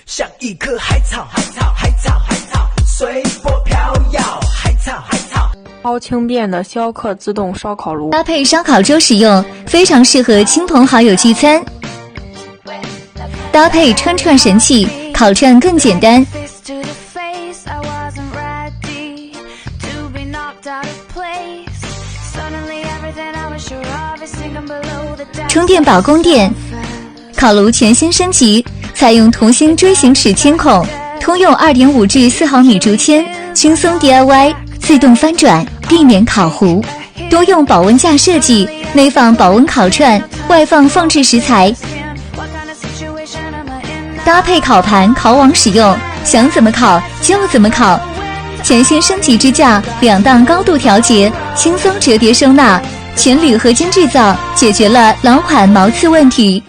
像一棵海草，海草，海草，海草，随波飘摇，海草，海草。超轻便的逍客自动烧烤炉，搭配烧烤粥使用，非常适合亲朋好友聚餐。搭配串串神器，烤串更简单。充电宝供电，烤炉全新升级，采用同心锥形齿铅孔，通用 2.5 至4毫米竹签，轻松 DIY， 自动翻转，避免烤糊。多用保温架设计，内放保温烤串，外放置食材。搭配烤盘、烤网使用，想怎么烤就怎么烤。全新升级支架，2档高度调节，轻松折叠收纳，全铝合金制造，解决了老款毛刺问题。